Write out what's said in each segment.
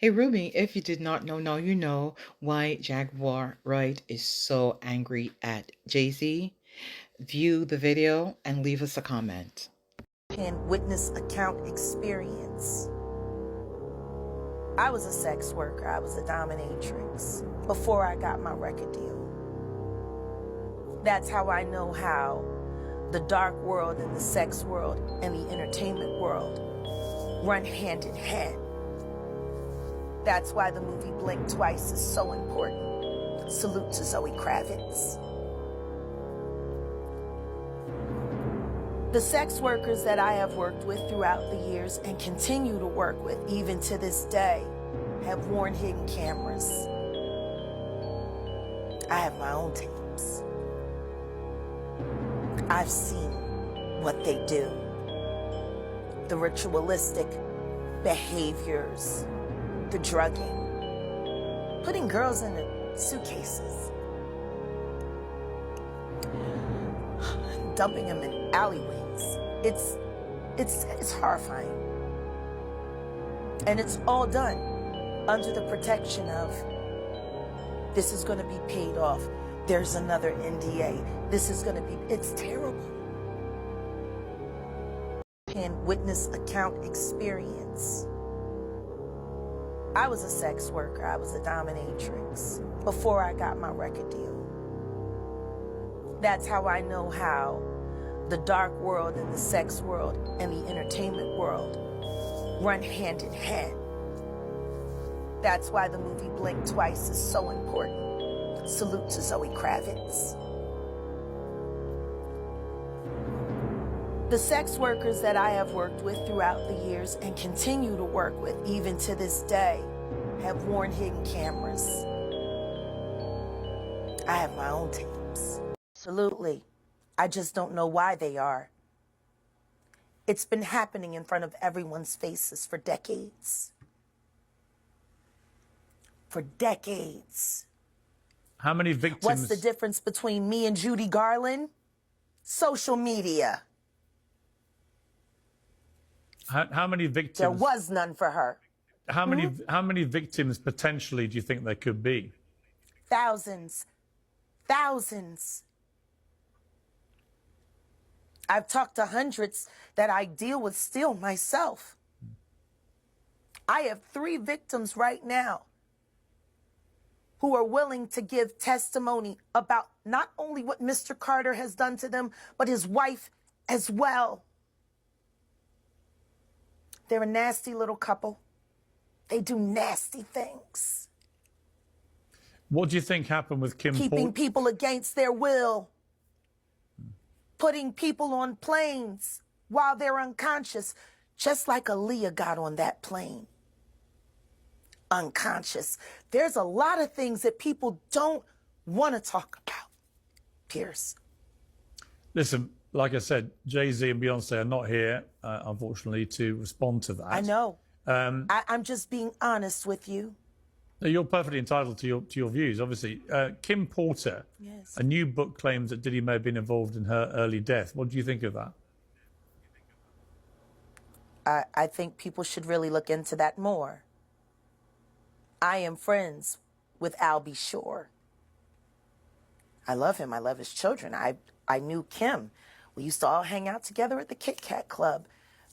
Hey Rumi, if you did not know, now you know why Jaguar Wright is so angry at Jay-Z. View the video and leave us a comment. And witness account experience. I was a sex worker. I was a dominatrix before I got my record deal. That's how I know how the dark world and the sex world and the entertainment world run hand in hand. That's why the movie Blink Twice is so important. Salute to Zoe Kravitz. The sex workers that I have worked with throughout the years and continue to work with even to this day have worn hidden cameras. I have my own tapes. I've seen what they do. The ritualistic behaviors, the drugging, putting girls in suitcases, dumping them in alleyways. It's horrifying. And it's all done under the protection of this is going to be paid off. There's another NDA. This is going to be, it's terrible. And witness account experience. I was a sex worker. I was a dominatrix before I got my record deal. That's how I know how the dark world and the sex world and the entertainment world run hand in hand. That's why the movie Blink Twice is so important. Salute to Zoe Kravitz. The sex workers that I have worked with throughout the years and continue to work with even to this day have worn hidden cameras. I have my own tapes. Absolutely. I just don't know why they are. It's been happening in front of everyone's faces for decades. For decades. How many victims? What's the difference between me and Judy Garland? Social media. How many victims? There was none for her. How many victims potentially do you think there could be? Thousands. Thousands. I've talked to hundreds that I deal with still myself. I have 3 victims right now who are willing to give testimony about not only what Mr. Carter has done to them, but his wife as well. They're a nasty little couple. They do nasty things. What do you think happened with Kim? Keeping people against their will. Putting people on planes while they're unconscious, just like Aaliyah got on that plane. Unconscious. There's a lot of things that people don't want to talk about, Piers. Listen, like I said, Jay-Z and Beyonce are not here, unfortunately, to respond to that. I know. I'm just being honest with you. You're perfectly entitled to your views, obviously. Kim Porter, yes. A new book claims that Diddy may have been involved in her early death. What do you think of that? I think people should really look into that more. I am friends with Albie Shore. I love him. I love his children. I knew Kim. We used to all hang out together at the Kit Kat Club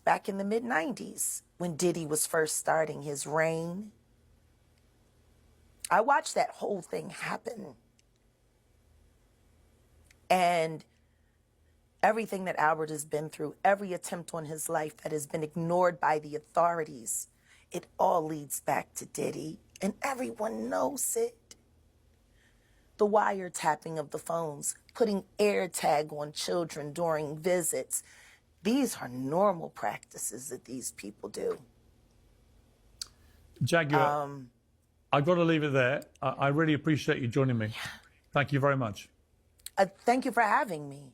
back in the mid-90s when Diddy was first starting his reign. I watched that whole thing happen. And everything that Albert has been through, every attempt on his life that has been ignored by the authorities, it all leads back to Diddy. And everyone knows it. The wiretapping of the phones, putting air tag on children during visits. These are normal practices that these people do. Jaguar, I've got to leave it there. I really appreciate you joining me. Thank you very much. Thank you for having me.